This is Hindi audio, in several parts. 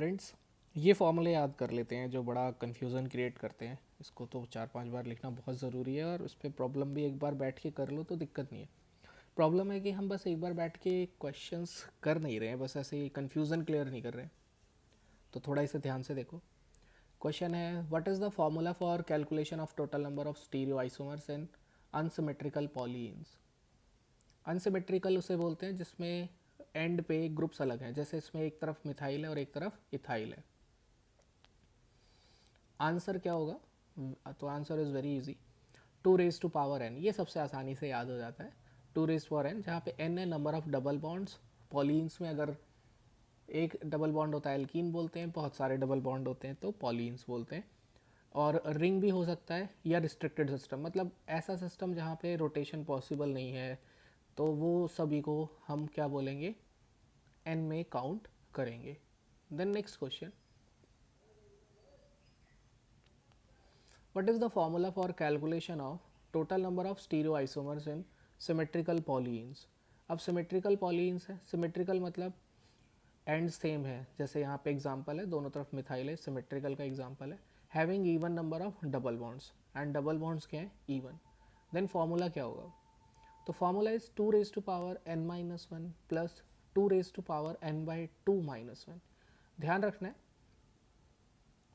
फ्रेंड्स, ये फॉर्मूले याद कर लेते हैं जो बड़ा कन्फ्यूज़न क्रिएट करते हैं। इसको तो 4-5 बार लिखना बहुत ज़रूरी है और उस पर प्रॉब्लम भी एक बार बैठ के कर लो तो दिक्कत नहीं है। प्रॉब्लम है कि हम बस एक बार बैठ के क्वेश्चंस कर नहीं रहे हैं, बस ऐसे ही कन्फ्यूज़न क्लियर नहीं कर रहे हैं। तो थोड़ा इसे ध्यान से देखो। क्वेश्चन है, what is the formula for calculation of total number of stereo isomers and unsymmetrical polyenes. Unsymmetrical उसे बोलते हैं जिसमें एंड पे ग्रुप्स अलग हैं, जैसे इसमें एक तरफ मिथाइल है और एक तरफ इथाइल है। आंसर क्या होगा? तो answer is very easy, 2 raise to power n। ये सबसे आसानी से याद हो जाता है। 2 रेज टू पावर n, जहाँ पे n है नंबर ऑफ डबल बॉन्ड्स। पॉलीन्स में अगर एक डबल बॉन्ड होता है एल्कीन बोलते हैं, बहुत सारे डबल बॉन्ड होते हैं तो पॉलीन्स बोलते हैं। और रिंग भी हो सकता है या रिस्ट्रिक्टेड सिस्टम, मतलब ऐसा सिस्टम जहाँ पे रोटेशन पॉसिबल नहीं है, तो वो सभी को हम क्या बोलेंगे, n में काउंट करेंगे। Then next question, what is the formula for calculation of total number of stereoisomers in symmetrical polyenes? अब symmetrical polyenes है, symmetrical मतलब एंड सेम है, जैसे यहाँ पे एग्जांपल है दोनों तरफ मिथाइल है, सिमेट्रिकल का एग्जांपल है। Having even number of double bonds, and double bonds क्या है, इवन। देन फॉर्मूला क्या होगा? तो formula is 2 raise to power n-1 plus 2 raise to power n/2-1। ध्यान रखना है,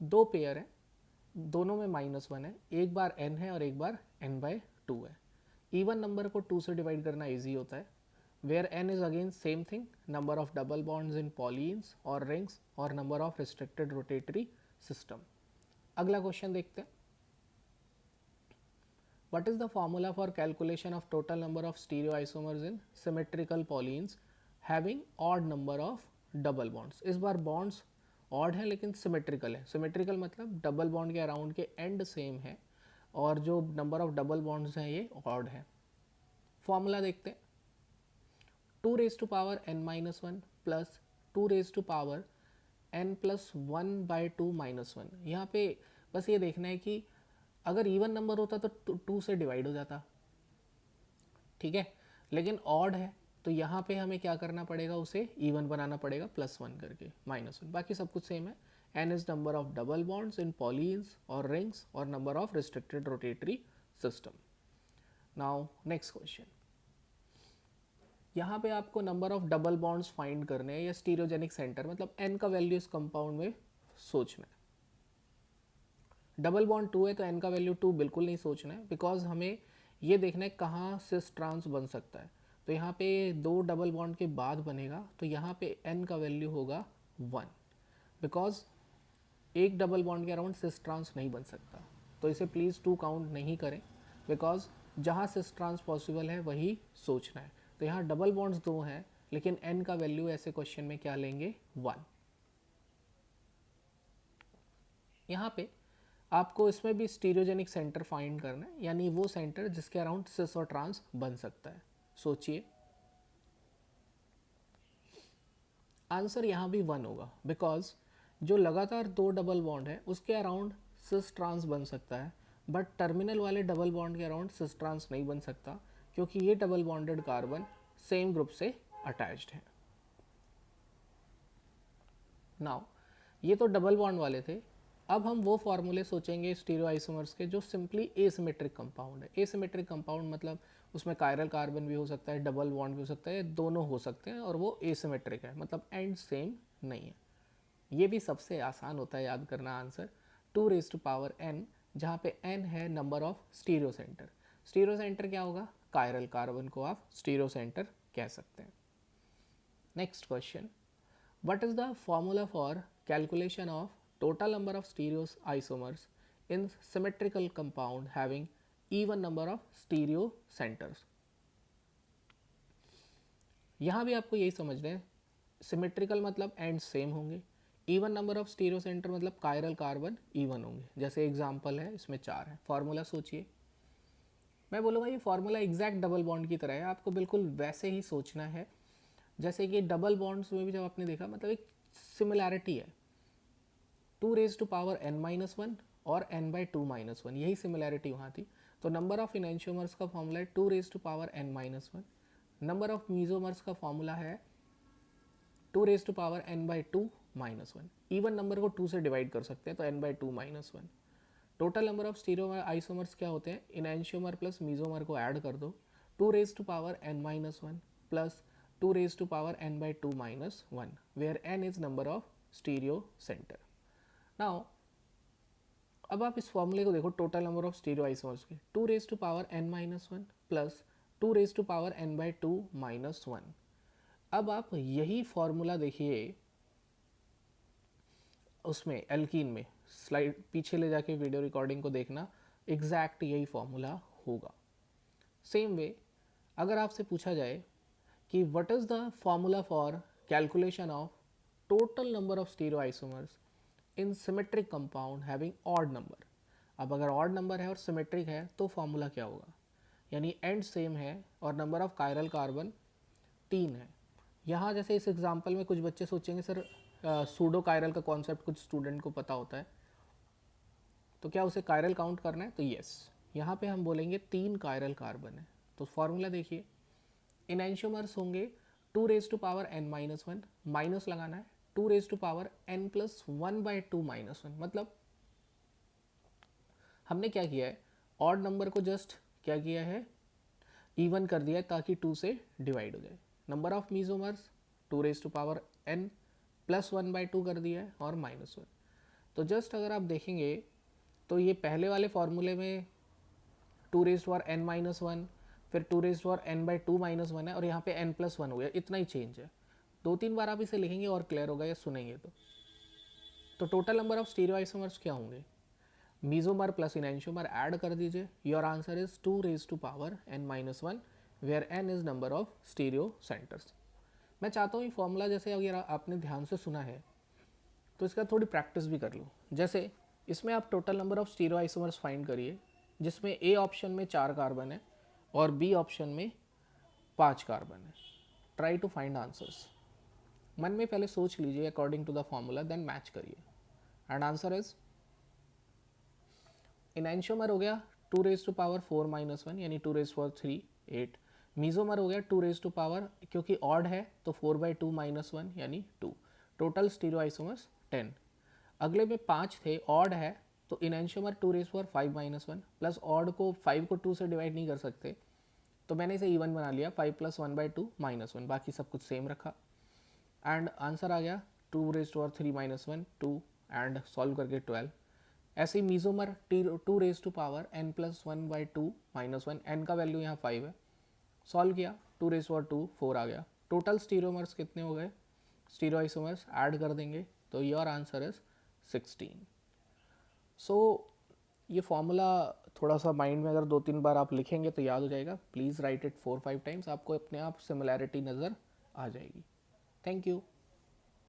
दो पेयर है, दोनों में -1 है, एक बार n है और एक बार n/2 है। इवन नंबर को 2 से डिवाइड करना इजी होता है, where n is again same thing, number of double bonds in polyenes और रिंग्स और number of restricted rotatory system. अगला क्वेश्चन देखते हैं, what is the formula for calculation of total number of stereoisomers in symmetrical polyenes having odd number of double bonds. इस बार बॉन्ड्स ऑड है लेकिन सिमेट्रिकल है। सिमेट्रिकल मतलब डबल बॉन्ड के अराउंड के एंड सेम है और जो नंबर ऑफ डबल बॉन्ड्स हैं ये ऑड है। फॉर्मूला देखते हैं, 2 raise to power n-1 plus 2 raise to power n+1/2-1। यहाँ पे बस ये देखना है कि अगर इवन नंबर होता तो 2 से डिवाइड हो जाता, ठीक है, लेकिन ऑड है तो यहाँ पे हमें क्या करना पड़ेगा, उसे इवन बनाना पड़ेगा +1 करके -1। बाकी सब कुछ सेम है। n is number of double bonds in polyenes और रिंग्स और number of restricted rotatory system. Now next question, यहाँ पे आपको number of double bonds find करने हैं या स्टीरियोजेनिक सेंटर, मतलब n का वैल्यू इस कंपाउंड में सोचना है। डबल बॉन्ड 2 है तो n का वैल्यू 2 बिल्कुल नहीं सोचना है, बिकॉज हमें ये देखना है कहाँ सिस ट्रांस बन सकता है। तो यहाँ पे 2 डबल बॉन्ड के बाद बनेगा तो यहाँ पे n का वैल्यू होगा 1, बिकॉज एक डबल बॉन्ड के अराउंड सिस ट्रांस नहीं बन सकता। तो इसे प्लीज़ 2 काउंट नहीं करें, बिकॉज जहाँ सिस ट्रांस पॉसिबल है वही सोचना है। तो यहाँ डबल बॉन्ड्स 2 हैं लेकिन n का वैल्यू ऐसे क्वेश्चन में क्या लेंगे, 1। यहाँ पे आपको इसमें भी स्टीरियोजेनिक सेंटर फाइंड करना है, यानी वो सेंटर जिसके अराउंड सिस और ट्रांस बन सकता है। सोचिए, आंसर यहाँ भी 1 होगा, बिकॉज जो लगातार 2 डबल बॉन्ड है उसके अराउंड सिस ट्रांस बन सकता है, बट टर्मिनल वाले डबल बॉन्ड के अराउंड सिस ट्रांस नहीं बन सकता, क्योंकि ये double bonded carbon same group से अटैच्ड है। नाउ ये तो डबल बॉन्ड वाले थे, अब हम वो फार्मूले सोचेंगे स्टीरियोआइसोमर्स के जो सिंपली एसिमेट्रिक कंपाउंड है। एसिमेट्रिक कंपाउंड मतलब उसमें कायरल कार्बन भी हो सकता है, डबल बॉन्ड भी हो सकता है, दोनों हो सकते हैं और वो एसिमेट्रिक है, मतलब एंड सेम नहीं है। ये भी सबसे आसान होता है याद करना answer, 2 raise to power n, जहाँ पे n है number of stereo centre. Stereo centre क्या होगा, कायरल कार्बन को आप स्टीरियो सेंटर कह सकते हैं। Next question, what is the formula for calculation of total number of stereoisomers in symmetrical compound having even number of stereo centers? यहाँ भी आपको यही समझना है, सिमेट्रिकल मतलब एंड सेम होंगे, even number of stereo centre मतलब कायरल कार्बन इवन होंगे। जैसे एग्जांपल है, इसमें 4 है। फॉर्मूला सोचिए, मैं बोलूँगा ये फार्मूला एग्जैक्ट डबल बॉन्ड की तरह है, आपको बिल्कुल वैसे ही सोचना है जैसे कि डबल बॉन्ड्स में भी जब आपने देखा, मतलब एक सिमिलैरिटी है, 2 रेज टू पावर n-1 और n/2-1, यही सिमिलैरिटी वहाँ थी। तो नंबर ऑफ इनएंशियोमर्स का फॉर्मूला है 2 raise to power n-1, number of mesomers का फॉर्मूला है 2 raise to power n/2 minus one. Even number को 2 से डिवाइड कर सकते हैं तो n/2 minus one. Total number of stereo isomers क्या होते हैं, इनैंशियोमर प्लस मीजोमर को ऐड कर दो, 2 raise to power n minus one plus 2 raise to power n/2 minus one, where n is number of stereo centre. Now अब आप इस फॉर्मूले को देखो, total number of stereo isomers के 2 raise to power n minus one plus 2 raise to power n/2 minus one. अब आप यही फॉर्मूला देखिए उसमें एल्कीन में, स्लाइड पीछे ले जाके वीडियो रिकॉर्डिंग को देखना, एग्जैक्ट यही फॉर्मूला होगा। सेम वे अगर आपसे पूछा जाए कि what is the formula for calculation of total number of stereo isomers in symmetric compound having odd number, अब अगर ऑड नंबर है और सिमेट्रिक है तो फॉर्मूला क्या होगा, यानी एंड सेम है और नंबर ऑफ कायरल कार्बन 3 है। यहाँ जैसे इस एग्जांपल में कुछ बच्चे सोचेंगे सर सूडो कायरल का कॉन्सेप्ट कुछ स्टूडेंट को पता होता है, तो क्या उसे कायरल काउंट करना है, तो यस, यहाँ पे हम बोलेंगे 3 कायरल कार्बन है। तो फॉर्मूला देखिए, इनैंशियोमर्स होंगे 2 raise to power n minus one, minus लगाना है 2 raise to power n plus 1/2 minus one. मतलब हमने क्या किया है, ऑड नंबर को जस्ट क्या किया है, इवन कर दिया है ताकि 2 से डिवाइड हो जाए। Number of mesomers 2 raise to power n plus 1/2 कर दिया है और माइनस वन। तो जस्ट अगर आप देखेंगे तो ये पहले वाले फॉर्मूले में 2 raise to power n minus one, फिर 2 raise to power n/2 minus one है और यहाँ पे n प्लस वन हो गया, इतना ही चेंज है। 2-3 बार आप इसे लिखेंगे और क्लियर होगा या सुनेंगे तो total number of stereo isomers क्या होंगे, मीजोमर प्लस इनैंशियोमर ऐड कर दीजिए, your answer is 2 raise to power n minus one, where n is number of stereo centres. मैं चाहता हूँ ये फॉर्मूला जैसे अगर आपने ध्यान से सुना है तो इसका थोड़ी प्रैक्टिस भी कर लो। जैसे इसमें आप total number of stereo isomers find करिए, जिसमें ए ऑप्शन में 4 कार्बन है और बी ऑप्शन में 5 कार्बन है। Try to find answers. मन में पहले सोच लीजिए according to the formula, then match करिए। एंड आंसर इज, इनैंशियोमर हो गया 2 raise to power 4 minus one यानी 2 रेज पावर 3 8। मीजोमर हो गया 2 रेज टू पावर, क्योंकि ऑड है तो 4/2 माइनस वन यानी 2। Total stereo isomers 10। अगले में 5 थे, ऑड है तो enantiomer 2 raise power 5 minus one, plus odd को 5 को 2 से डिवाइड नहीं कर सकते तो मैंने इसे इवन बना लिया, 5 प्लस 1/2 माइनस वन, बाकी सब कुछ सेम रखा। एंड आंसर आ गया 2 raise to power 3 minus one 2 and solve करके 12। ऐसे ही mesomer 2 raise to power n plus 1/2 minus one, n का वैल्यू यहाँ 5 है, सॉल्व किया 2 रेज टू पावर 2 4 आ गया। टोटल स्टीरियोमर्स कितने हो गए, स्टीरियो आइसोमर्स ऐड कर देंगे तो योर आंसर इज 16। सो ये फॉर्मूला थोड़ा सा माइंड में अगर 2-3 बार आप लिखेंगे तो याद हो जाएगा। प्लीज़ राइट इट 4-5 टाइम्स, आपको अपने आप सिमिलैरिटी नज़र आ जाएगी। Thank you.